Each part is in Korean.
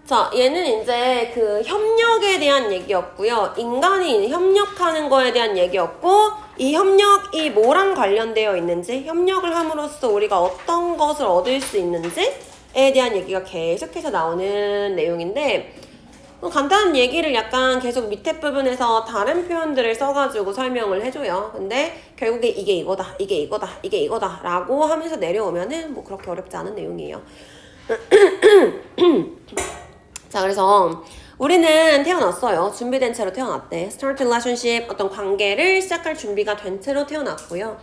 자, 얘는 이제 그 협력에 대한 얘기였고요. 인간이 협력하는 거에 대한 얘기였고, 이 협력이 뭐랑 관련되어 있는지, 협력을 함으로써 우리가 어떤 것을 얻을 수 있는지에 대한 얘기가 계속해서 나오는 내용인데, 간단한 얘기를 약간 계속 밑에 부분에서 다른 표현들을 써가지고 설명을 해줘요. 근데 결국에 이게 이거다, 이게 이거다, 이게 이거다 라고 하면서 내려오면은 뭐 그렇게 어렵지 않은 내용이에요. 자, 그래서 우리는 태어났어요. 준비된 채로 태어났대. Start relationship, 어떤 관계를 시작할 준비가 된 채로 태어났고요.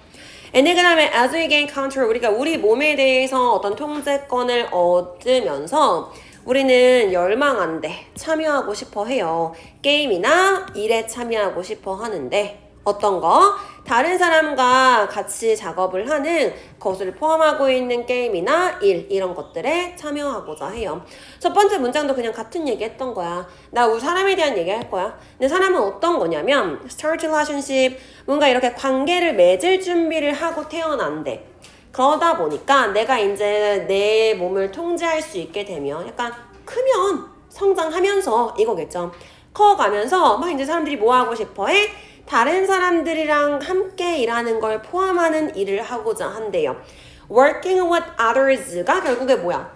And 그 다음에 as we gain control, 우리가 우리 몸에 대해서 어떤 통제권을 얻으면서 우리는 열망한데 참여하고 싶어 해요. 게임이나 일에 참여하고 싶어 하는데 어떤 거? 다른 사람과 같이 작업을 하는 것을 포함하고 있는 게임이나 일 이런 것들에 참여하고자 해요. 첫 번째 문장도 그냥 같은 얘기 했던 거야. 나 우리 사람에 대한 얘기 할 거야. 근데 사람은 어떤 거냐면 start relationship, 뭔가 이렇게 관계를 맺을 준비를 하고 태어난대. 그러다 보니까 내가 이제 내 몸을 통제할 수 있게 되면 약간 크면 성장하면서 이거겠죠. 커가면서 막 이제 사람들이 뭐 하고 싶어 해? 다른 사람들이랑 함께 일하는 걸 포함하는 일을 하고자 한대요. Working with others가 결국에 뭐야?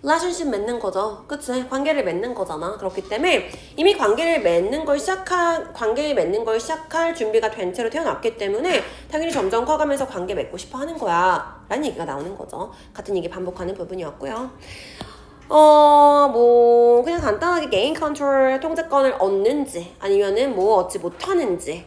relationship 맺는 거죠. 그치? 관계를 맺는 거잖아. 그렇기 때문에 이미 관계를 맺는 걸 시작할 준비가 된 채로 태어났기 때문에 당연히 점점 커가면서 관계 맺고 싶어 하는 거야. 라는 얘기가 나오는 거죠. 같은 얘기 반복하는 부분이었고요. 뭐 그냥 간단하게 개인 컨트롤 통제권을 얻는지 아니면은 뭐 얻지 못하는지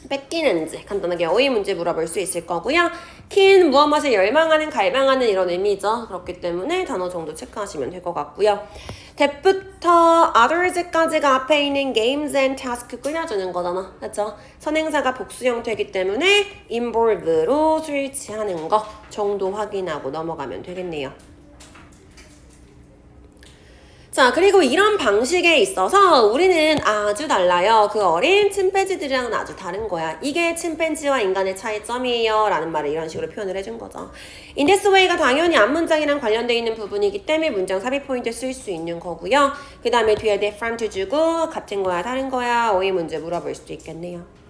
뺏기는지 간단하게 어휘 문제 물어볼 수 있을 거고요. 키는 무엇을 열망하는, 갈망하는 이런 의미죠. 그렇기 때문에 단어 정도 체크하시면 될 것 같고요. that부터 others까지가 앞에 있는 games and task 끌려주는 거잖아. 그렇죠? 선행사가 복수 형태이기 때문에 involve로 스위치하는 거 정도 확인하고 넘어가면 되겠네요. 자, 그리고 이런 방식에 있어서 우리는 아주 달라요. 그 어린 침팬지들이랑은 아주 다른 거야. 이게 침팬지와 인간의 차이점이에요 라는 말을 이런 식으로 표현을 해준 거죠. In this way가 당연히 앞문장이랑 관련되어 있는 부분이기 때문에 문장 삽입 포인트 쓸 수 있는 거고요. 그 다음에 뒤에 different 주고 같은 거야 다른 거야 어휘 문제 물어볼 수도 있겠네요.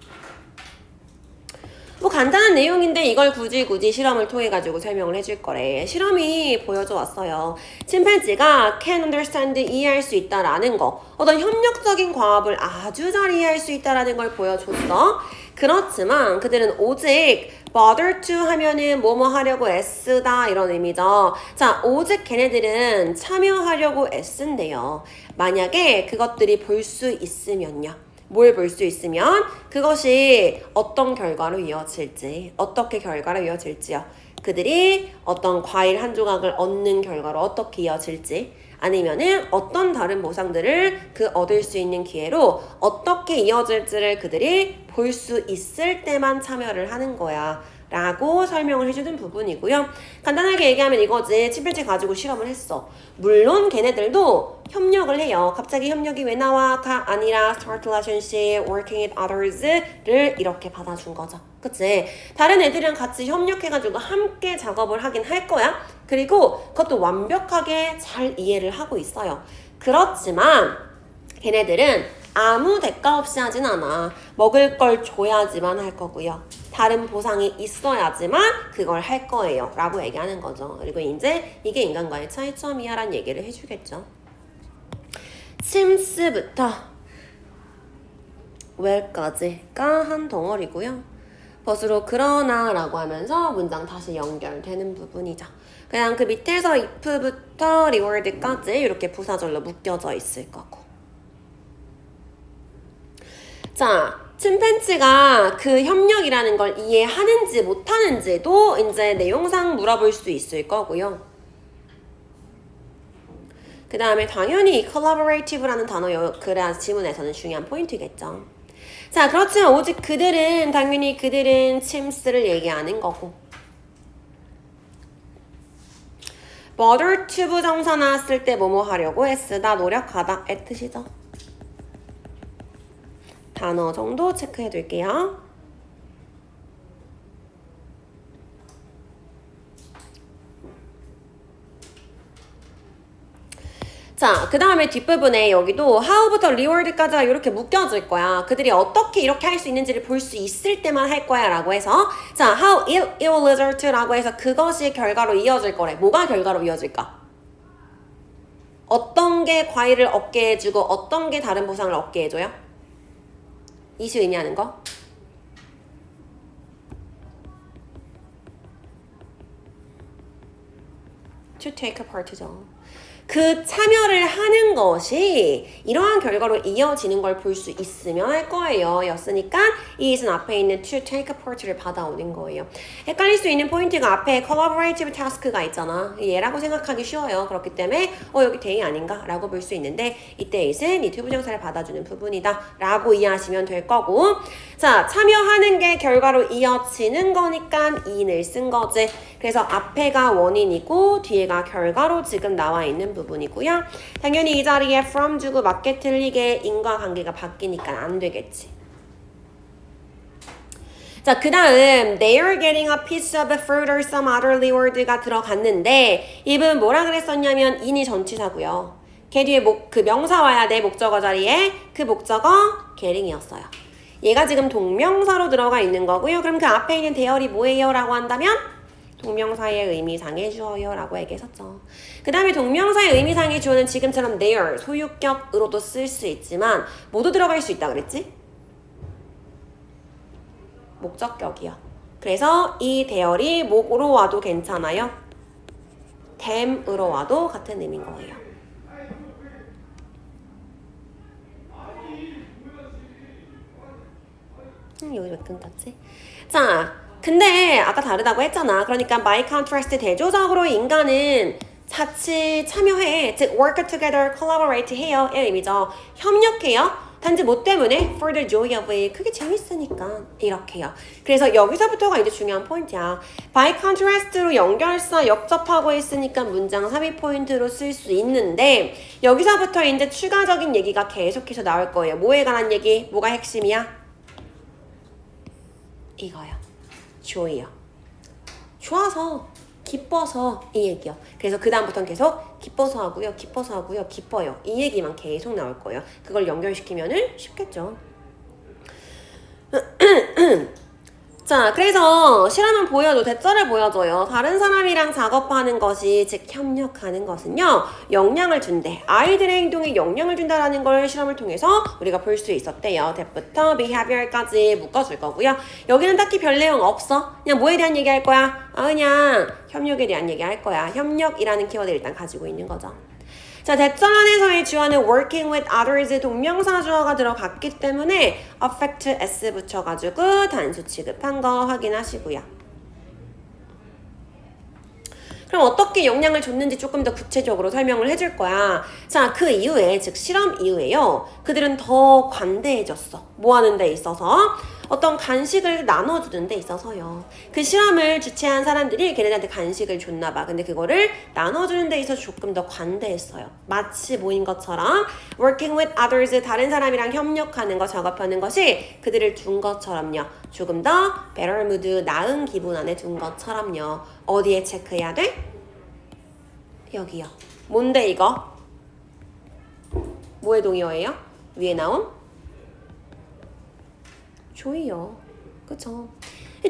뭐 간단한 내용인데 이걸 굳이 실험을 통해 가지고 설명을 해줄 거래. 실험이 보여줘 왔어요. 침팬지가 can understand, 이해할 수 있다라는 거, 어떤 협력적인 과업을 아주 잘 이해할 수 있다라는 걸 보여줬어. 그렇지만 그들은 오직 bother to 하면은 뭐뭐 하려고 애쓰다 이런 의미죠. 자, 오직 걔네들은 참여하려고 애쓴대요. 만약에 그것들이 볼 수 있으면요. 뭘 볼 수 있으면 그것이 어떤 결과로 이어질지, 어떻게 결과로 이어질지요. 그들이 어떤 과일 한 조각을 얻는 결과로 어떻게 이어질지, 아니면은 어떤 다른 보상들을 얻을 수 있는 기회로 어떻게 이어질지를 그들이 볼 수 있을 때만 참여를 하는 거야. 라고 설명을 해주는 부분이고요. 간단하게 얘기하면 이거지. 침팬지 가지고 실험을 했어. 물론 걔네들도 협력을 해요. 갑자기 협력이 왜 나와?가 아니라 start relationship, working with others를 이렇게 받아준 거죠. 그치? 다른 애들이랑 같이 협력해가지고 함께 작업을 하긴 할 거야. 그리고 그것도 완벽하게 잘 이해를 하고 있어요. 그렇지만 걔네들은 아무 대가 없이 하진 않아. 먹을 걸 줘야지만 할 거고요. 다른 보상이 있어야지만 그걸 할 거예요. 라고 얘기하는 거죠. 그리고 이제 이게 인간과의 차이점이야 라는 얘기를 해주겠죠. since부터 where까지가 한 덩어리고요. 벗으로 그러나 라고 하면서 문장 다시 연결되는 부분이죠. 그냥 그 밑에서 if부터 reward까지 이렇게 부사절로 묶여져 있을 거고. 자, 침팬지가 그 협력이라는 걸 이해하는지 못하는지도 이제 내용상 물어볼 수 있을 거고요. 그 다음에 당연히 collaborative라는 단어 그래야 지문에서는 중요한 포인트겠죠. 자, 그렇지만 오직 당연히 그들은 chims를 얘기하는 거고. bother to 부정사 나왔을 때 뭐뭐 하려고 애쓰다, 노력하다, 애뜻이죠. 단어 정도 체크해 둘게요. 자, 그 다음에 뒷부분에 여기도 how부터 reward까지가 이렇게 묶여질 거야. 그들이 어떻게 이렇게 할 수 있는지를 볼 수 있을 때만 할 거야 라고 해서 자, how it will result 라고 해서 그것이 결과로 이어질 거래. 뭐가 결과로 이어질까? 어떤 게 과일을 얻게 해주고 어떤 게 다른 보상을 얻게 해줘요? 이시 의미하는 거? to take a part죠. 그 참여를 하는 것이 이러한 결과로 이어지는 걸 볼 수 있으면 할 거예요. 였으니까 이 is은 앞에 있는 to take a part를 받아오는 거예요. 헷갈릴 수 있는 포인트가 앞에 collaborative task가 있잖아. 얘라고 생각하기 쉬워요. 그렇기 때문에 여기 대이 아닌가? 라고 볼 수 있는데 이때 is은 이 투부정사를 받아주는 부분이다. 라고 이해하시면 될 거고 자, 참여하는 게 결과로 이어지는 거니까 in을 쓴 거지. 그래서 앞에가 원인이고 뒤에가 결과로 지금 나와 있는 부분이고요. 당연히 이 자리에 from 주고 맞게 틀리게 인과관계가 바뀌니까 안 되겠지. 자, 그 다음 they are getting a piece of fruit or some other reward가 들어갔는데 이 부분 뭐라 그랬었냐면 in이 전치사고요. 걔 뒤에 그 명사 와야 돼. 목적어 자리에 그 목적어 getting이었어요. 얘가 지금 동명사로 들어가 있는 거고요. 그럼 그 앞에 있는 대열이 뭐예요? 라고 한다면 동명사의 의미상의 주어요 라고 얘기했었죠. 그 다음에 동명사의 의미상의 주어는 지금처럼 their, 소유격으로도 쓸 수 있지만 모두 들어갈 수 있다 그랬지? 목적격이요. 그래서 이 대열이 뭐로 와도 괜찮아요? them으로 와도 같은 의미인 거예요. 여기 왜 끊겼지? 자, 근데 아까 다르다고 했잖아. 그러니까 by contrast 대조적으로 인간은 같이 참여해. 즉 work together, collaborate 해요. 이 의미죠. 협력해요. 단지 뭐 때문에? for the joy of it. 그게 재밌으니까 이렇게요. 그래서 여기서부터가 이제 중요한 포인트야. by contrast로 연결사 역접하고 있으니까 문장 삽입 포인트로 쓸 수 있는데 여기서부터 이제 추가적인 얘기가 계속해서 나올 거예요. 뭐에 관한 얘기? 뭐가 핵심이야? 이거요. joy요. 좋아서, 기뻐서 이 얘기요. 그래서 그 다음부터는 계속 기뻐서 하고요. 기뻐서 하고요. 기뻐요. 이 얘기만 계속 나올 거예요. 그걸 연결시키면은 쉽겠죠. 자, 그래서 실험은 보여줘. 대절을 보여줘요. 다른 사람이랑 작업하는 것이, 즉 협력하는 것은요. 영향을 준대. 아이들의 행동에 영향을 준다라는 걸 실험을 통해서 우리가 볼 수 있었대요. that부터 behavior까지 묶어줄 거고요. 여기는 딱히 별 내용 없어. 그냥 뭐에 대한 얘기 할 거야? 그냥 협력에 대한 얘기 할 거야. 협력이라는 키워드를 일단 가지고 있는 거죠. 자, 대절 안에서의 주어는 working with others 동명사 주어가 들어갔기 때문에 affect s 붙여가지고 단수 취급한 거 확인하시고요. 그럼 어떻게 영향을 줬는지 조금 더 구체적으로 설명을 해줄 거야. 자, 그 이후에, 즉 실험 이후에요. 그들은 더 관대해졌어. 뭐 하는 데 있어서? 어떤 간식을 나눠주는 데 있어서요. 그 실험을 주최한 사람들이 걔네들한테 간식을 줬나 봐. 근데 그거를 나눠주는 데 있어서 조금 더 관대했어요. 마치 모인 것처럼 working with others, 다른 사람이랑 협력하는 거, 작업하는 것이 그들을 둔 것처럼요. 조금 더 better mood, 나은 기분 안에 둔 것처럼요. 어디에 체크해야 돼? 여기요. 뭔데 이거? 뭐의 동의어예요? 위에 나온? 조이요. 그쵸?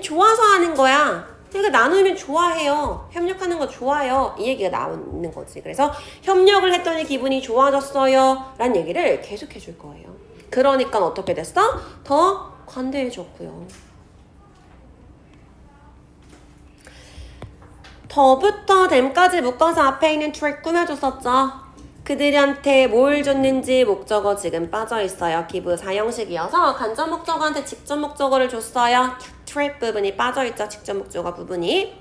좋아서 하는 거야. 그러니까 나누면 좋아해요. 협력하는 거 좋아요. 이 얘기가 나오는 거지. 그래서 협력을 했더니 기분이 좋아졌어요. 라는 얘기를 계속 해줄 거예요. 그러니까 어떻게 됐어? 더 관대해졌고요. 더부터 them까지 묶어서 앞에 있는 트랙 꾸며줬었죠. 그들한테 뭘 줬는지 목적어 지금 빠져있어요. give 사형식이어서 간접 목적어한테 직접 목적어를 줬어요. 트랙 부분이 빠져있죠. 직접 목적어 부분이.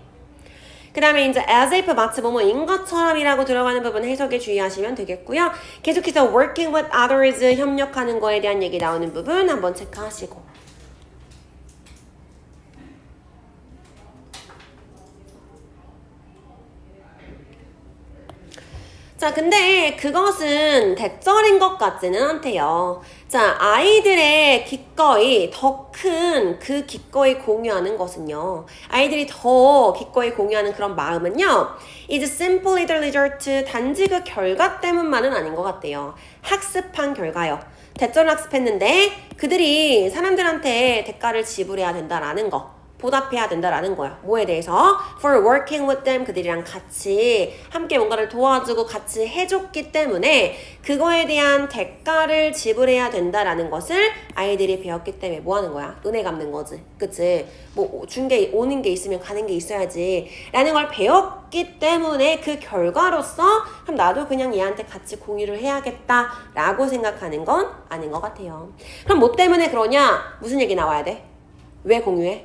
그 다음에 이제 as if 마치 뭐뭐인 것처럼이라고 들어가는 부분 해석에 주의하시면 되겠고요. 계속해서 working with others 협력하는 거에 대한 얘기 나오는 부분 한번 체크하시고. 자, 근데 그것은 대절인 것 같지는 않대요. 자, 아이들의 기꺼이 더 큰 그 기꺼이 공유하는 것은요. 아이들이 더 기꺼이 공유하는 그런 마음은요. is simply the result 단지 그 결과 때문만은 아닌 것 같대요. 학습한 결과요. 대절 학습했는데 그들이 사람들한테 대가를 지불해야 된다라는 거. 보답해야 된다라는 거야. 뭐에 대해서? For working with them. 그들이랑 같이 함께 뭔가를 도와주고 같이 해줬기 때문에 그거에 대한 대가를 지불해야 된다라는 것을 아이들이 배웠기 때문에 뭐 하는 거야? 은혜 갚는 거지. 그치? 뭐 준 게 오는 게 있으면 가는 게 있어야지 라는 걸 배웠기 때문에 그 결과로서 그럼 나도 그냥 얘한테 같이 공유를 해야겠다 라고 생각하는 건 아닌 것 같아요. 그럼 뭐 때문에 그러냐? 무슨 얘기 나와야 돼? 왜 공유해?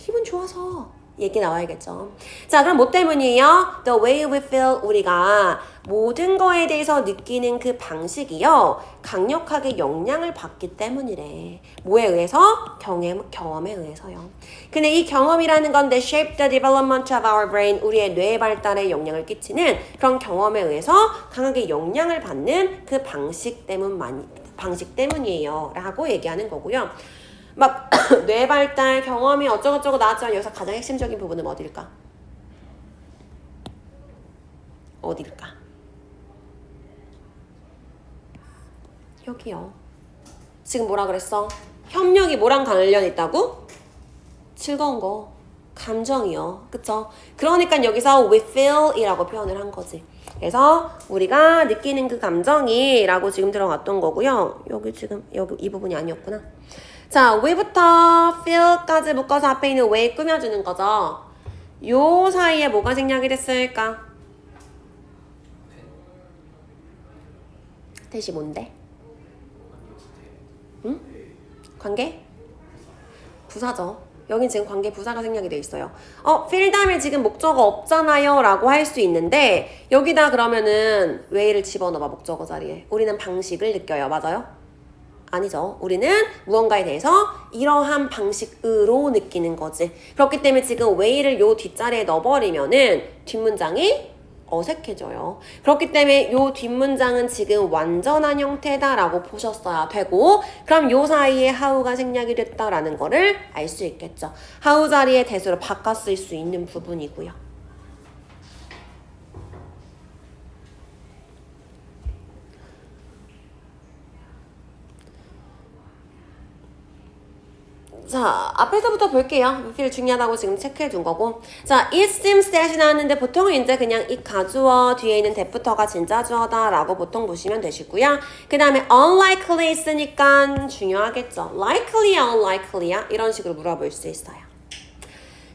기분 좋아서 얘기 나와야겠죠. 자, 그럼 뭐 때문이에요? The way we feel, 우리가 모든 거에 대해서 느끼는 그 방식이요. 강력하게 영향을 받기 때문이래. 뭐에 의해서? 경험에 의해서요. 근데 이 경험이라는 건 they shape the development of our brain, 우리의 뇌 발달에 영향을 끼치는 그런 경험에 의해서 강하게 영향을 받는 그 방식 때문이에요. 라고 얘기하는 거고요. 막 뇌 발달, 경험이 어쩌고저쩌고 나왔지만 여기서 가장 핵심적인 부분은 어딜까? 어딜까? 여기요. 지금 뭐라 그랬어? 협력이 뭐랑 관련 있다고? 즐거운 거, 감정이요. 그쵸? 그러니까 여기서 we feel 이라고 표현을 한 거지. 그래서 우리가 느끼는 그 감정이 라고 지금 들어갔던 거고요. 여기 이 부분이 아니었구나. 자, we부터 feel까지 묶어서 앞에 있는 way 꾸며주는 거죠. 요 사이에 뭐가 생략이 됐을까? 대시 뭔데? 응? 관계? 부사죠. 여긴 지금 관계 부사가 생략이 돼 있어요. feel 다음에 지금 목적어 없잖아요 라고 할 수 있는데 여기다 그러면은 way를 집어넣어봐 목적어 자리에. 우리는 방식을 느껴요. 맞아요? 아니죠. 우리는 무언가에 대해서 이러한 방식으로 느끼는 거지. 그렇기 때문에 지금 way를 요 뒷자리에 넣어버리면은 뒷문장이 어색해져요. 그렇기 때문에 요 뒷문장은 지금 완전한 형태다라고 보셨어야 되고 그럼 요 사이에 how가 생략이 됐다라는 거를 알 수 있겠죠. how 자리에 대수로 바꿔 쓸 수 있는 부분이고요. 자, 앞에서부터 볼게요. feel 중요하다고 지금 체크해 둔 거고. 자, it seems that이 나왔는데 보통은 이제 그냥 it 가주어 뒤에 있는 that부터가 진짜 주어다 라고 보통 보시면 되시고요. 그 다음에 unlikely 있으니까 중요하겠죠. likely야, unlikely야? 이런 식으로 물어볼 수 있어요.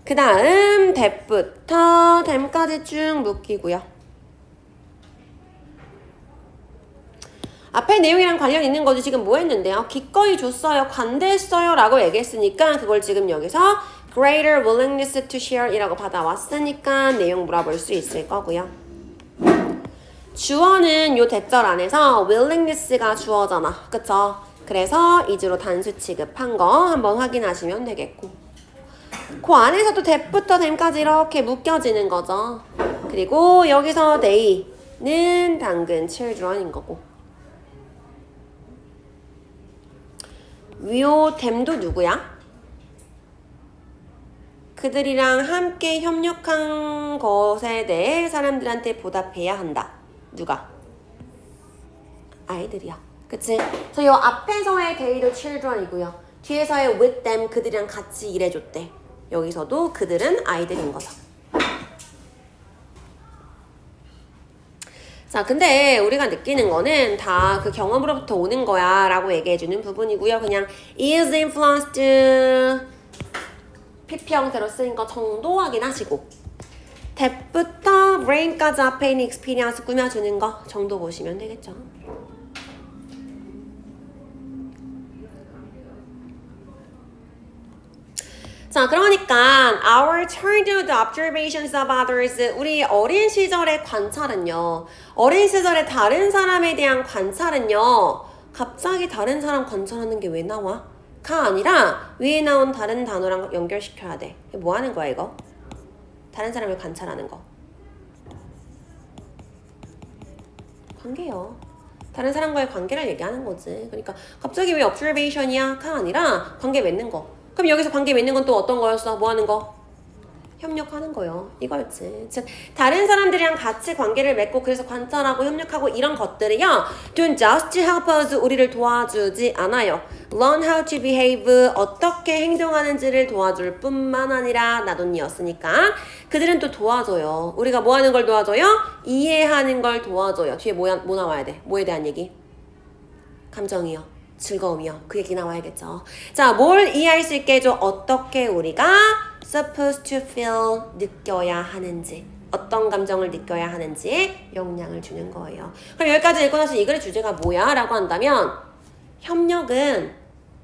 그 다음 that부터 then까지 쭉 묶이고요. 앞에 내용이랑 관련 있는 거지 지금 뭐 했는데요? 기꺼이 줬어요, 관대했어요 라고 얘기했으니까 그걸 지금 여기서 greater willingness to share 이라고 받아왔으니까 내용 물어볼 수 있을 거고요. 주어는 요 대절 안에서 willingness가 주어잖아. 그쵸? 그래서 이주로 단수 취급한 거 한번 확인하시면 되겠고 그 안에서도 that부터 then까지 이렇게 묶여지는 거죠. 그리고 여기서 they는 당근 children인 거고 위오 댐도 누구야? 그들이랑 함께 협력한 것에 대해 사람들한테 보답해야 한다. 누가? 아이들이야. 그치? 그래서 요 앞에서의 they도 children이고요. 뒤에서의 with them 그들이랑 같이 일해줬대. 여기서도 그들은 아이들인 거죠. 자, 근데 우리가 느끼는 거는 다 그 경험으로부터 오는 거야 라고 얘기해주는 부분이고요. 그냥 is influenced PP 형태로 쓰인 거 정도 확인하시고 that부터 brain까지 앞에 있는 experience 꾸며주는 거 정도 보시면 되겠죠. 자, 그러니까 our childhood observations of others, 우리 어린 시절의 관찰은요. 어린 시절에 다른 사람에 대한 관찰은요. 갑자기 다른 사람 관찰하는 게 왜 나와? 가 아니라 위에 나온 다른 단어랑 연결시켜야 돼. 뭐 하는 거야 이거? 다른 사람을 관찰하는 거. 관계요. 다른 사람과의 관계를 얘기하는 거지. 그러니까 갑자기 왜 observation이야? 가 아니라 관계 맺는 거. 그럼 여기서 관계 맺는 건 또 어떤 거였어? 뭐 하는 거? 협력하는 거요. 이거였지. 즉 다른 사람들이랑 같이 관계를 맺고 그래서 관찰하고 협력하고 이런 것들이요. Don't just help us 우리를 도와주지 않아요. Learn how to behave 어떻게 행동하는지를 도와줄 뿐만 아니라 나돈이었으니까 그들은 또 도와줘요. 우리가 뭐 하는 걸 도와줘요? 이해하는 걸 도와줘요. 뒤에 뭐 나와야 돼? 뭐에 대한 얘기? 감정이요. 즐거움이요. 그 얘기 나와야겠죠. 자, 뭘 이해할 수 있게 해줘? 어떻게 우리가 supposed to feel 느껴야 하는지 어떤 감정을 느껴야 하는지에 영향을 주는 거예요. 그럼 여기까지 읽고 나서 이 글의 주제가 뭐야? 라고 한다면 협력은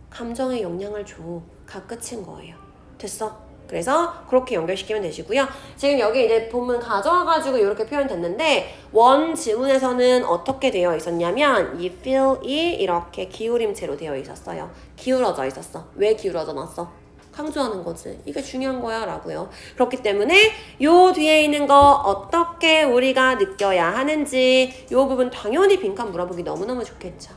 감정에 영향을 줘가 끝인 거예요. 됐어? 그래서 그렇게 연결시키면 되시고요. 지금 여기 이제 본문 가져와가지고 이렇게 표현됐는데 원 지문에서는 어떻게 되어 있었냐면 이 feel이 이렇게 기울임체로 되어 있었어요. 기울어져 있었어. 왜 기울어져 놨어? 강조하는 거지. 이게 중요한 거야 라고요. 그렇기 때문에 요 뒤에 있는 거 어떻게 우리가 느껴야 하는지 요 부분 당연히 빈칸 물어보기 너무너무 좋겠죠.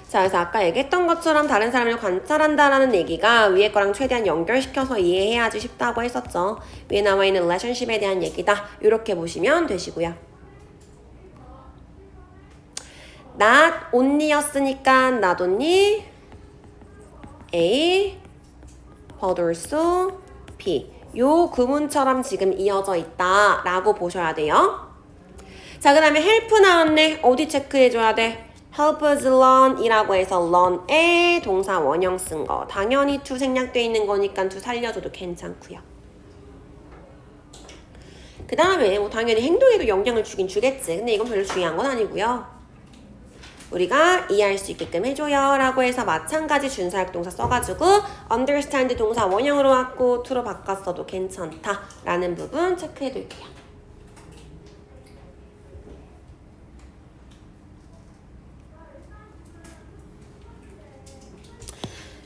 자, 그래서 아까 얘기했던 것처럼 다른 사람을 관찰한다라는 얘기가 위에 거랑 최대한 연결시켜서 이해해야지 쉽다고 했었죠. 위에 나와 있는 relationship에 대한 얘기다. 이렇게 보시면 되시고요. not only였으니까 not only A, but also B. 요 구문처럼 지금 이어져 있다라고 보셔야 돼요. 자, 그 다음에 help 나왔네. 어디 체크해줘야 돼? help us learn 이라고 해서 learn에 동사 원형 쓴 거. 당연히 to 생략돼 있는 거니까 to 살려줘도 괜찮고요. 그 다음에 뭐 당연히 행동에도 영향을 주긴 주겠지. 근데 이건 별로 중요한 건 아니고요. 우리가 이해할 수 있게끔 해줘요 라고 해서 마찬가지 준사역동사 써가지고 understand 동사 원형으로 왔고 to로 바꿨어도 괜찮다 라는 부분 체크해둘게요.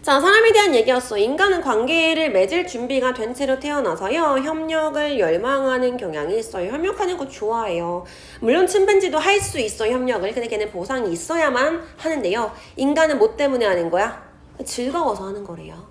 자, 사람에 대한 얘기였어. 인간은 관계를 맺을 준비가 된 채로 태어나서요. 협력을 열망하는 경향이 있어요. 협력하는 거 좋아해요. 물론 침팬지도 할 수 있어 협력을. 근데 걔는 보상이 있어야만 하는데요. 인간은 뭐 때문에 하는 거야? 즐거워서 하는 거래요.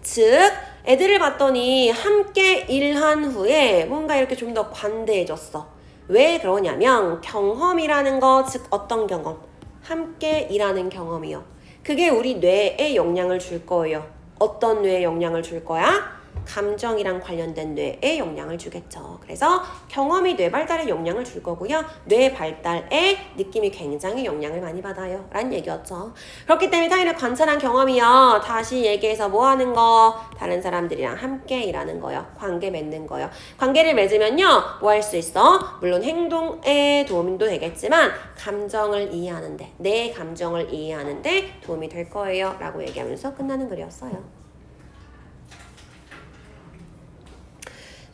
즉 애들을 봤더니 함께 일한 후에 뭔가 이렇게 좀 더 관대해졌어. 왜 그러냐면 경험이라는 거, 즉 어떤 경험? 함께 일하는 경험이요. 그게 우리 뇌에 영향을 줄 거예요. 어떤 뇌에 영향을 줄 거야? 감정이랑 관련된 뇌에 영향을 주겠죠. 그래서 경험이 뇌 발달에 영향을 줄 거고요. 뇌 발달에 느낌이 굉장히 영향을 많이 받아요. 라는 얘기였죠. 그렇기 때문에 타인을 관찰한 경험이요. 다시 얘기해서 뭐 하는 거? 다른 사람들이랑 함께 일하는 거요. 관계 맺는 거요. 관계를 맺으면요. 뭐 할 수 있어? 물론 행동에 도움도 되겠지만 감정을 이해하는데 내 감정을 이해하는데 도움이 될 거예요. 라고 얘기하면서 끝나는 글이었어요.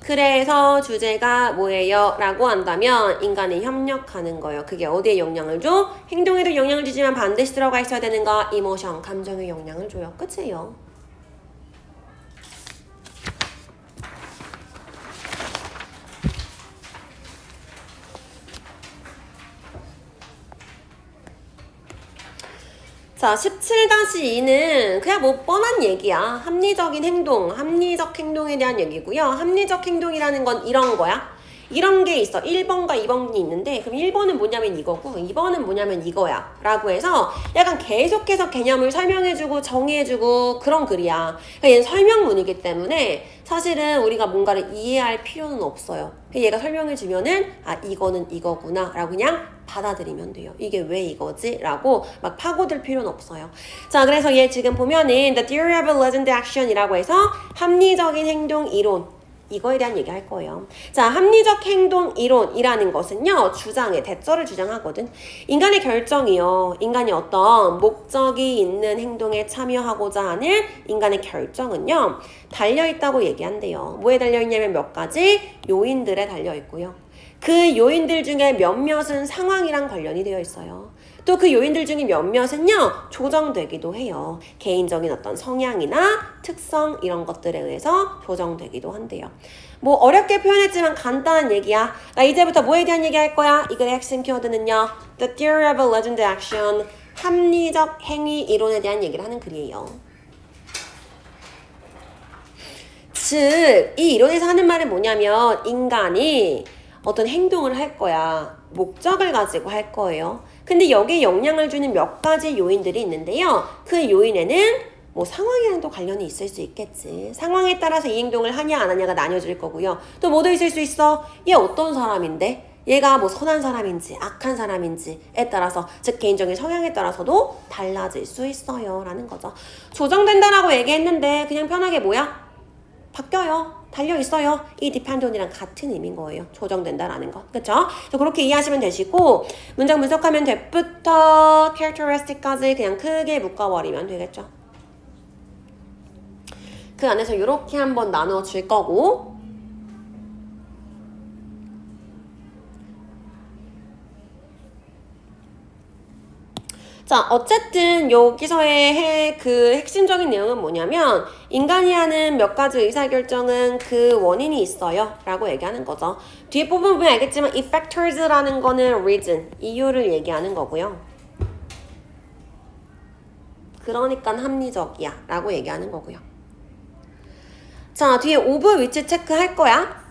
그래서 주제가 뭐예요? 라고 한다면 인간이 협력하는 거예요. 그게 어디에 영향을 줘? 행동에도 영향을 주지만 반드시 들어가 있어야 되는 거 이모션, 감정에 영향을 줘요. 끝이에요. 자, 17-2는 그냥 뭐 뻔한 얘기야. 합리적인 행동, 합리적 행동에 대한 얘기고요. 합리적 행동이라는 건 이런 거야. 이런 게 있어. 1번과 2번이 있는데 그럼 1번은 뭐냐면 이거고 2번은 뭐냐면 이거야 라고 해서 약간 계속해서 개념을 설명해주고 정의해주고 그런 글이야. 그러니까 얘는 설명문이기 때문에 사실은 우리가 뭔가를 이해할 필요는 없어요. 얘가 설명해주면은 아 이거는 이거구나 라고 그냥 받아들이면 돼요. 이게 왜 이거지? 라고 막 파고들 필요는 없어요. 자, 그래서 얘 지금 보면은 The Theory of Legend Action 이라고 해서 합리적인 행동 이론 이거에 대한 얘기 할 거예요. 자, 합리적 행동 이론이라는 것은요, 주장에 대처를 주장하거든. 인간의 결정이요. 인간이 어떤 목적이 있는 행동에 참여하고자 하는 인간의 결정은요, 달려있다고 얘기한대요. 뭐에 달려있냐면 몇 가지 요인들에 달려있고요. 그 요인들 중에 몇몇은 상황이랑 관련이 되어 있어요. 또 그 요인들 중에 몇몇은요 조정되기도 해요. 개인적인 어떤 성향이나 특성 이런 것들에 의해서 조정되기도 한대요. 뭐 어렵게 표현했지만 간단한 얘기야. 나 이제부터 뭐에 대한 얘기 할 거야? 이 글의 핵심 키워드는요. The theory of a legend action. 합리적 행위 이론에 대한 얘기를 하는 글이에요. 즉, 이 이론에서 하는 말은 뭐냐면 인간이 어떤 행동을 할 거야. 목적을 가지고 할 거예요. 근데 여기에 영향을 주는 몇 가지 요인들이 있는데요. 그 요인에는 뭐 상황이랑도 관련이 있을 수 있겠지. 상황에 따라서 이 행동을 하냐 안 하냐가 나뉘어질 거고요. 또 뭐도 있을 수 있어. 얘 어떤 사람인데? 얘가 뭐 선한 사람인지 악한 사람인지에 따라서 즉 개인적인 성향에 따라서도 달라질 수 있어요 라는 거죠. 조정된다라고 얘기했는데 그냥 편하게 뭐야? 바뀌어요. 달려있어요. 이 dependon이랑 같은 의미인 거예요. 조정된다라는 거. 그쵸? 그래서 그렇게 이해하시면 되시고 문장 분석하면 that부터 characteristic까지 그냥 크게 묶어버리면 되겠죠. 그 안에서 이렇게 한번 나눠줄 거고 자, 어쨌든 여기서의 그 핵심적인 내용은 뭐냐면 인간이 하는 몇 가지 의사결정은 그 원인이 있어요 라고 얘기하는 거죠. 뒤에 부분 보면 알겠지만 이 factors라는 거는 reason, 이유를 얘기하는 거고요. 그러니까 합리적이야 라고 얘기하는 거고요. 자, 뒤에 of 위치 체크할 거야.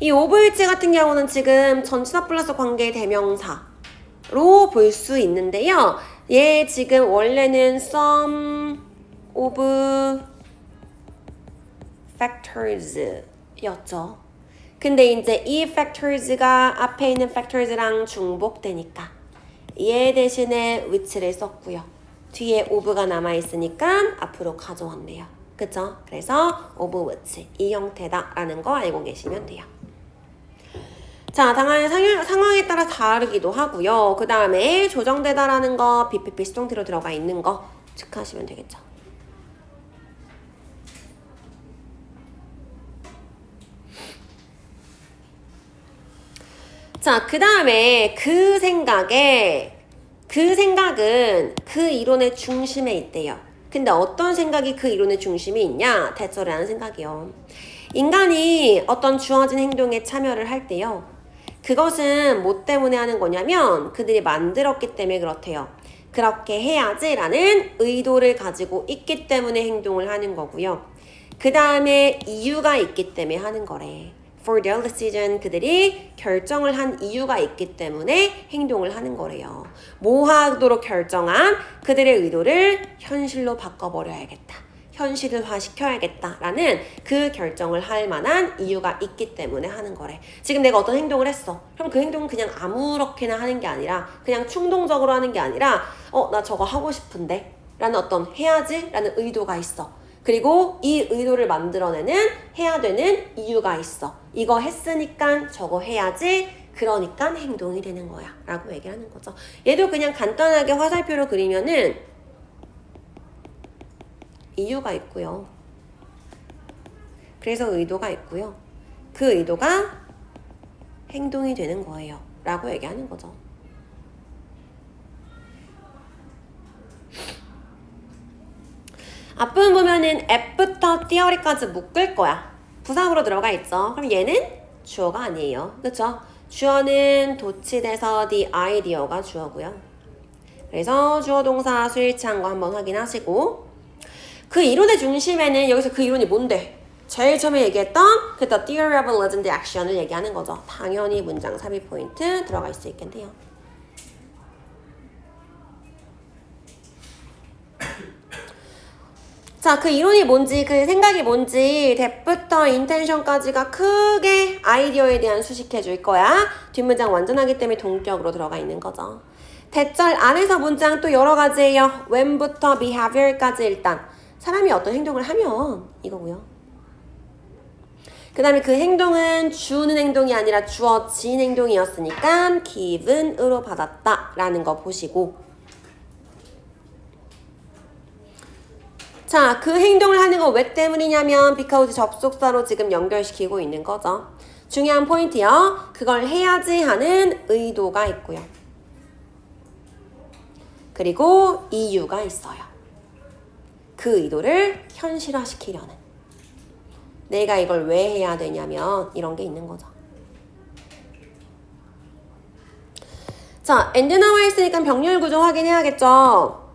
이 of 위치 같은 경우는 지금 전치사 플러스 관계의 대명사 로 볼 수 있는데요. 얘 지금 원래는 some of factors 였죠. 근데 이제 이 factors가 앞에 있는 factors랑 중복되니까 얘 대신에 위치를 썼고요. 뒤에 of가 남아있으니까 앞으로 가져왔네요. 그쵸? 그래서 of which 이 형태다라는 거 알고 계시면 돼요. 자, 당연히 상황에 따라 다르기도 하고요. 그 다음에 조정되다라는 거 BPP 수동태로 들어가 있는 거 체크하시면 되겠죠. 자, 그 다음에 그 생각은 그 이론의 중심에 있대요. 근데 어떤 생각이 그 이론의 중심에 있냐? 대처라는 생각이요. 인간이 어떤 주어진 행동에 참여를 할 때요. 그것은 뭐 때문에 하는 거냐면 그들이 만들었기 때문에 그렇대요. 그렇게 해야지라는 의도를 가지고 있기 때문에 행동을 하는 거고요. 그 다음에 이유가 있기 때문에 하는 거래. For their decision, 그들이 결정을 한 이유가 있기 때문에 행동을 하는 거래요. 뭐 하도록 결정한 그들의 의도를 현실로 바꿔버려야겠다. 현실화 시켜야겠다라는 그 결정을 할 만한 이유가 있기 때문에 하는 거래. 지금 내가 어떤 행동을 했어. 그럼 그 행동은 그냥 아무렇게나 하는 게 아니라 그냥 충동적으로 하는 게 아니라 나 저거 하고 싶은데 라는 어떤 해야지 라는 의도가 있어. 그리고 이 의도를 만들어내는 해야 되는 이유가 있어. 이거 했으니까 저거 해야지. 그러니까 행동이 되는 거야 라고 얘기하는 거죠. 얘도 그냥 간단하게 화살표로 그리면은 이유가 있고요. 그래서 의도가 있고요. 그 의도가 행동이 되는 거예요. 라고 얘기하는 거죠. 앞부분 보면은 F부터 theory까지 묶을 거야. 부사구로 들어가 있죠. 그럼 얘는 주어가 아니에요. 그쵸? 주어는 도치돼서 the idea가 주어고요. 그래서 주어 동사 수일치한 거 한번 확인하시고 그 이론의 중심에는 여기서 그 이론이 뭔데? 제일 처음에 얘기했던 그 The Theory of a Legend Action을 얘기하는 거죠. 당연히 문장 삽입 포인트 들어가 있을 수 있겠네요. 자, 그 이론이 뭔지, 그 생각이 뭔지 that부터 intention까지가 크게 아이디어에 대한 수식해 줄 거야. 뒷문장 완전하기 때문에 동격으로 들어가 있는 거죠. 대절 안에서 문장 또 여러 가지예요. when부터 behavior까지 일단 사람이 어떤 행동을 하면 이거고요. 그 다음에 그 행동은 주는 행동이 아니라 주어진 행동이었으니까 given으로 받았다 라는 거 보시고 자, 그 행동을 하는 거 왜 때문이냐면 because 접속사로 지금 연결시키고 있는 거죠. 중요한 포인트요. 그걸 해야지 하는 의도가 있고요. 그리고 이유가 있어요. 그 의도를 현실화시키려는. 내가 이걸 왜 해야 되냐면 이런 게 있는 거죠. 자, and 나와 있으니까 병렬 구조 확인해야겠죠.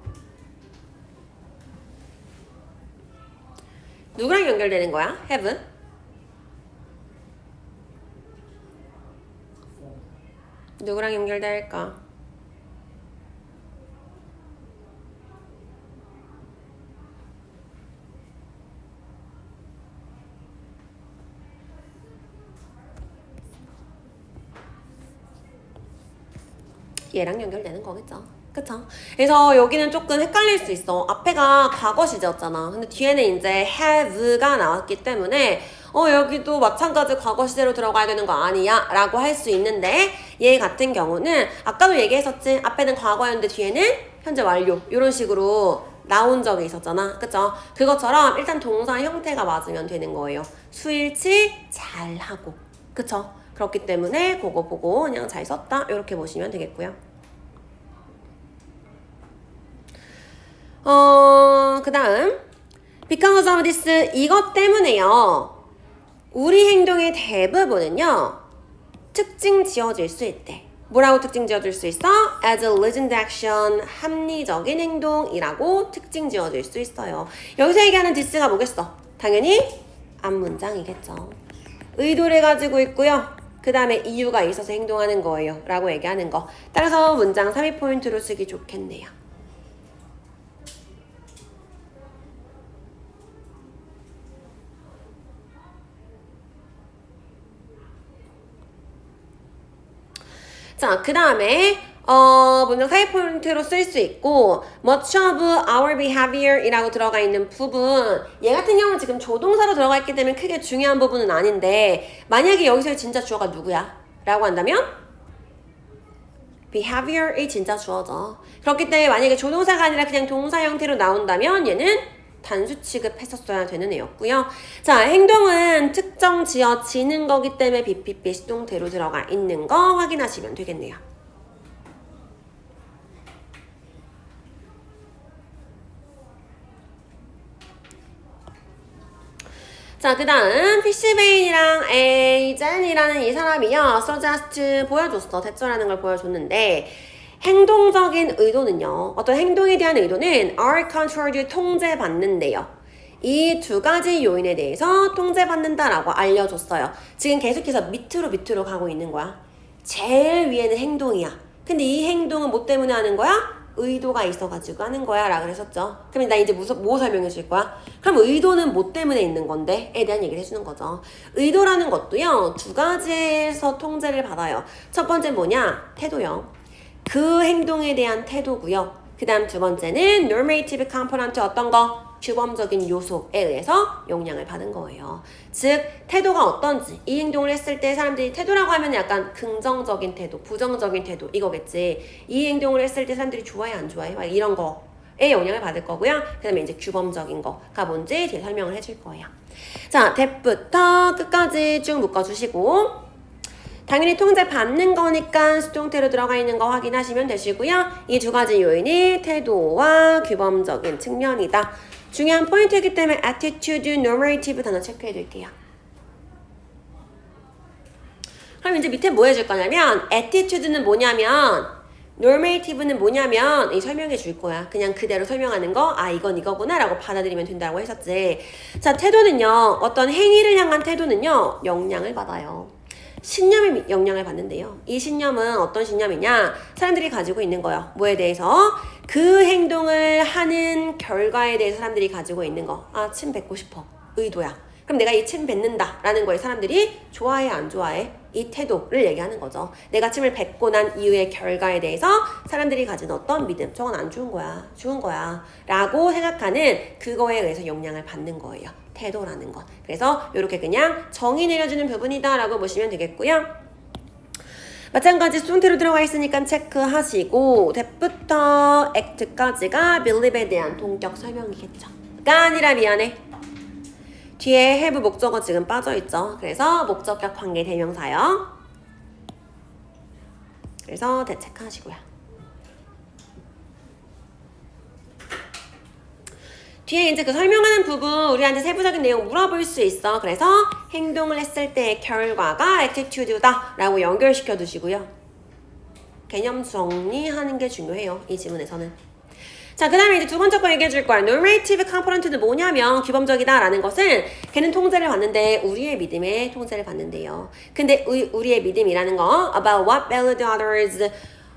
누구랑 연결되는 거야? have? 누구랑 연결될까? 얘랑 연결되는 거겠죠. 그쵸? 그래서 여기는 조금 헷갈릴 수 있어. 앞에가 과거 시제였잖아. 근데 뒤에는 이제 have가 나왔기 때문에 여기도 마찬가지 과거 시제로 들어가야 되는 거 아니야? 라고 할 수 있는데 얘 같은 경우는 아까도 얘기했었지. 앞에는 과거였는데 뒤에는 현재 완료. 이런 식으로 나온 적이 있었잖아. 그쵸? 그것처럼 일단 동사 형태가 맞으면 되는 거예요. 수일치 잘하고. 그쵸? 그렇기 때문에 그거 보고 그냥 잘 썼다 이렇게 보시면 되겠고요. 그 다음 because of this 이것 때문에요. 우리 행동의 대부분은요. 특징 지어질 수 있대. 뭐라고 특징 지어줄 수 있어? as a legend action 합리적인 행동이라고 특징 지어줄 수 있어요. 여기서 얘기하는 this가 뭐겠어? 당연히 앞문장이겠죠. 의도를 가지고 있고요. 그 다음에 이유가 있어서 행동하는 거예요. 라고 얘기하는 거. 따라서 문장 3위 포인트로 쓰기 좋겠네요. 자, 그 다음에 문장 4위 포인트로 쓸 수 있고 much of our behavior 이라고 들어가 있는 부분 얘 같은 경우는 지금 조동사로 들어가 있기 때문에 크게 중요한 부분은 아닌데 만약에 여기서 진짜 주어가 누구야? 라고 한다면 behavior이 진짜 주어죠. 그렇기 때문에 만약에 조동사가 아니라 그냥 동사 형태로 나온다면 얘는 단수 취급했었어야 되는 애였고요. 자, 행동은 특정 지어지는 거기 때문에 BPP 수동태로 들어가 있는 거 확인하시면 되겠네요. 자, 그 다음 피시베인이랑 에이젠이라는 이 사람이요. suggest 보여줬어. 대처라는 걸 보여줬는데 행동적인 의도는요. 어떤 행동에 대한 의도는 are controlled 통제받는데요. 이 두 가지 요인에 대해서 통제받는다라고 알려줬어요. 지금 계속해서 밑으로 가고 있는 거야. 제일 위에는 행동이야. 근데 이 행동은 뭐 때문에 하는 거야? 의도가 있어가지고 하는 거야 라고 그랬었죠. 그럼 나 이제 뭐 설명해 줄 거야? 그럼 의도는 뭐 때문에 있는 건데? 에 대한 얘기를 해주는 거죠. 의도라는 것도요. 두 가지에서 통제를 받아요. 첫 번째 뭐냐? 태도형. 그 행동에 대한 태도고요. 그 다음 두 번째는 normative component 어떤 거? 규범적인 요소에 의해서 영향을 받은 거예요. 즉 태도가 어떤지 이 행동을 했을 때 사람들이 태도라고 하면 약간 긍정적인 태도, 부정적인 태도 이거겠지. 이 행동을 했을 때 사람들이 좋아해 안 좋아해? 막 이런 거에 영향을 받을 거고요. 그 다음에 이제 규범적인 거가 뭔지 뒤에 설명을 해줄 거예요. 자, 대부터 끝까지 쭉 묶어주시고 당연히 통제받는 거니까 수동태로 들어가 있는 거 확인하시면 되시고요. 이 두 가지 요인이 태도와 규범적인 측면이다. 중요한 포인트이기 때문에 attitude, normative 단어 체크해 둘게요. 그럼 이제 밑에 뭐 해줄 거냐면 attitude는 뭐냐면 normative는 뭐냐면 이 설명해 줄 거야. 그냥 그대로 설명하는 거 이건 이거구나 라고 받아들이면 된다고 했었지. 자, 태도는요. 어떤 행위를 향한 태도는요. 영향을 받아요. 신념이 영향을 받는데요. 이 신념은 어떤 신념이냐? 사람들이 가지고 있는 거예요. 뭐에 대해서? 그 행동을 하는 결과에 대해서 사람들이 가지고 있는 거. 침 뱉고 싶어. 의도야. 그럼 내가 이 침 뱉는다 라는 거에 사람들이 좋아해 안 좋아해? 이 태도를 얘기하는 거죠. 내가 침을 뱉고 난 이후의 결과에 대해서 사람들이 가진 어떤 믿음. 저건 안 좋은 거야. 좋은 거야. 라고 생각하는 그거에 의해서 영향을 받는 거예요. 태도라는 것. 그래서 이렇게 그냥 정의 내려주는 부분이다 라고 보시면 되겠고요. 마찬가지 수동태로 들어가 있으니까 체크하시고 that부터 act까지가 believe에 대한 동격 설명이겠죠. 가 아니라 미안해. 뒤에 have 목적어 지금 빠져있죠. 그래서 목적격 관계 대명사요. 그래서 체크하시고요. 뒤에 이제 그 설명하는 부분 우리한테 세부적인 내용 물어볼 수 있어. 그래서 행동을 했을 때의 결과가 attitude다 라고 연결시켜 두시고요. 개념 정리하는 게 중요해요. 이 지문에서는. 자, 그 다음에 이제 두 번째 거 얘기해 줄 거야. normative component는 뭐냐면 규범적이다 라는 것은 걔는 통제를 받는데 우리의 믿음에 통제를 받는데요. 근데 우리의 믿음이라는 거 about what valued others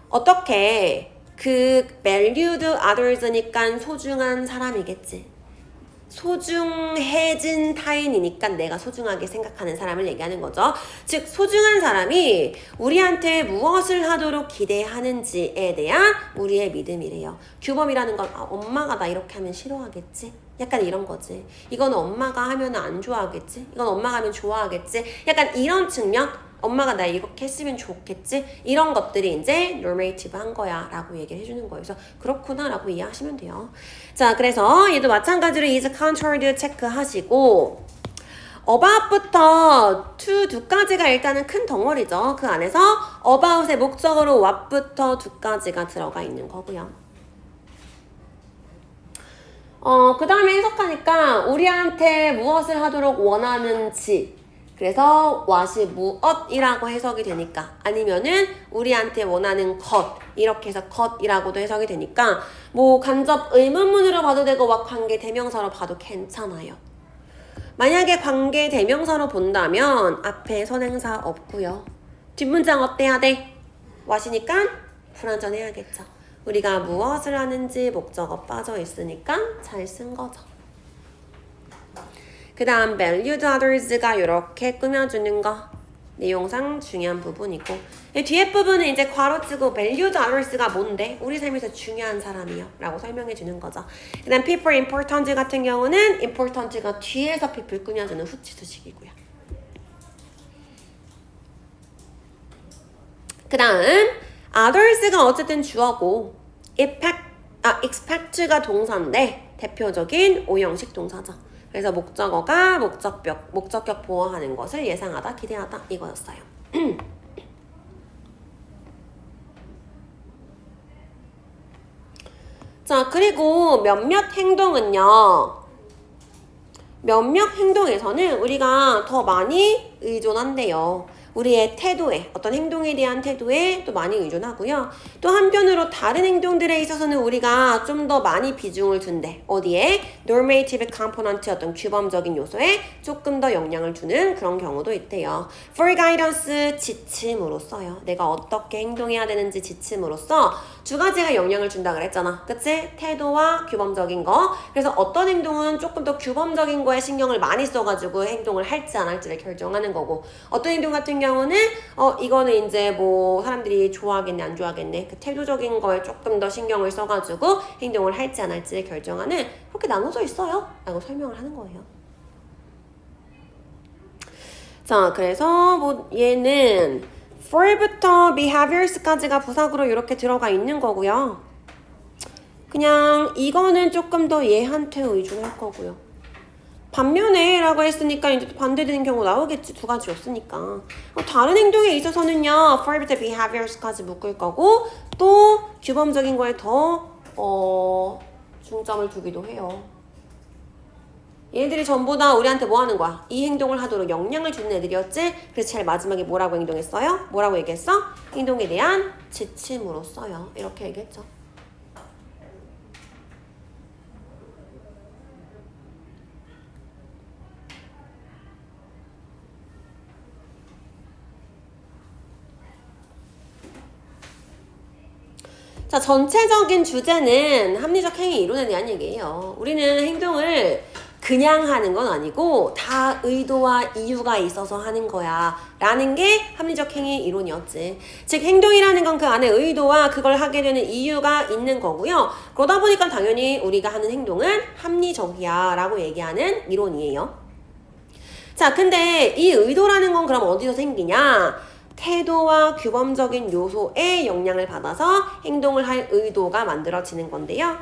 어떻게 그 valued others니까 소중한 사람이겠지. 소중해진 타인이니까 내가 소중하게 생각하는 사람을 얘기하는 거죠. 즉 소중한 사람이 우리한테 무엇을 하도록 기대하는지에 대한 우리의 믿음이래요. 규범이라는 건 엄마가 나 이렇게 하면 싫어하겠지? 약간 이런 거지. 이건 엄마가 하면 안 좋아하겠지? 이건 엄마가 하면 좋아하겠지? 약간 이런 측면? 엄마가 나 이렇게 했으면 좋겠지? 이런 것들이 이제 normative 한 거야 라고 얘기를 해주는 거예요. 그래서 그렇구나 라고 이해하시면 돼요. 자, 그래서 얘도 마찬가지로 is countered 체크하시고 about부터 to 두 가지가 일단은 큰 덩어리죠. 그 안에서 about의 목적어로 what부터 두 가지가 들어가 있는 거고요. 그 다음에 해석하니까 우리한테 무엇을 하도록 원하는지 그래서 what이 무엇이라고 해석이 되니까 아니면은 우리한테 원하는 것 이렇게 해서 것이라고도 해석이 되니까 뭐 간접 의문문으로 봐도 되고 what 관계 대명사로 봐도 괜찮아요. 만약에 관계 대명사로 본다면 앞에 선행사 없고요. 뒷문장 어때야 돼? what이니까 불완전해야겠죠. 우리가 무엇을 하는지 목적어 빠져 있으니까 잘 쓴 거죠. 그 다음 valued others가 이렇게 꾸며주는 거 내용상 중요한 부분이고 뒤에 부분은 이제 괄호치고 valued others가 뭔데? 우리 삶에서 중요한 사람이요 라고 설명해 주는 거죠. 그 다음 people important 같은 경우는 important가 뒤에서 people 꾸며주는 후치수식이고요. 그 다음 others가 어쨌든 주어고 expect가 동사인데 대표적인 오형식 동사죠. 그래서 목적어가 목적격 보호하는 것을 예상하다, 기대하다 이거였어요. 자, 그리고 몇몇 행동은요. 몇몇 행동에서는 우리가 더 많이 의존한대요. 우리의 태도에, 어떤 행동에 대한 태도에 또 많이 의존하고요. 또 한편으로 다른 행동들에 있어서는 우리가 좀 더 많이 비중을 둔대. 어디에? normative component 어떤 규범적인 요소에 조금 더 영향을 주는 그런 경우도 있대요. for guidance 지침으로써요. 내가 어떻게 행동해야 되는지 지침으로써 두 가지가 영향을 준다 그랬잖아. 그치? 태도와 규범적인 거. 그래서 어떤 행동은 조금 더 규범적인 거에 신경을 많이 써가지고 행동을 할지 안 할지를 결정하는 거고 어떤 행동 같은 경우는 이거는 이제 뭐 사람들이 좋아하겠네 안 좋아하겠네 그 태도적인 거에 조금 더 신경을 써가지고 행동을 할지 안 할지를 결정하는 그렇게 나눠져 있어요 라고 설명을 하는 거예요. 자, 그래서 뭐 얘는 for부터 behaviors까지가 부사구로 이렇게 들어가 있는 거고요. 그냥 이거는 조금 더 얘한테 의존할 거고요. 반면에 라고 했으니까 이제 반대되는 경우 나오겠지. 두 가지였으니까. 다른 행동에 있어서는요. for부터 behaviors까지 묶을 거고 또 규범적인 거에 더 중점을 두기도 해요. 얘네들이 전부 다 우리한테 뭐 하는 거야? 이 행동을 하도록 영향을 주는 애들이었지? 그래서 제일 마지막에 뭐라고 행동했어요? 뭐라고 얘기했어? 행동에 대한 지침으로 써요. 이렇게 얘기했죠. 자, 전체적인 주제는 합리적 행위 이론에 대한 얘기예요. 우리는 행동을 그냥 하는 건 아니고 다 의도와 이유가 있어서 하는 거야 라는 게 합리적 행위 이론이었지. 즉 행동이라는 건 그 안에 의도와 그걸 하게 되는 이유가 있는 거고요. 그러다 보니까 당연히 우리가 하는 행동은 합리적이야 라고 얘기하는 이론이에요. 자, 근데 이 의도라는 건 그럼 어디서 생기냐? 태도와 규범적인 요소에 영향을 받아서 행동을 할 의도가 만들어지는 건데요.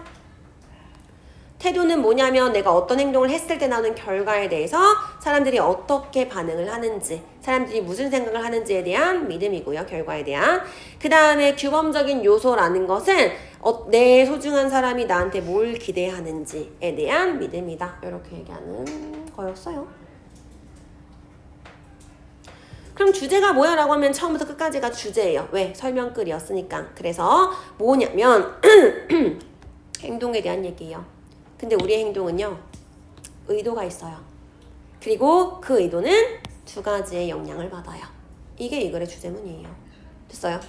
태도는 뭐냐면 내가 어떤 행동을 했을 때 나오는 결과에 대해서 사람들이 어떻게 반응을 하는지, 사람들이 무슨 생각을 하는지에 대한 믿음이고요. 결과에 대한. 그 다음에 규범적인 요소라는 것은 내 소중한 사람이 나한테 뭘 기대하는지에 대한 믿음이다. 이렇게 얘기하는 거였어요. 그럼 주제가 뭐야 라고 하면 처음부터 끝까지가 주제예요. 왜? 설명글이었으니까. 그래서 뭐냐면 행동에 대한 얘기예요. 근데 우리의 행동은요, 의도가 있어요. 그리고 그 의도는 두 가지의 영향을 받아요. 이게 이 글의 주제문이에요. 됐어요?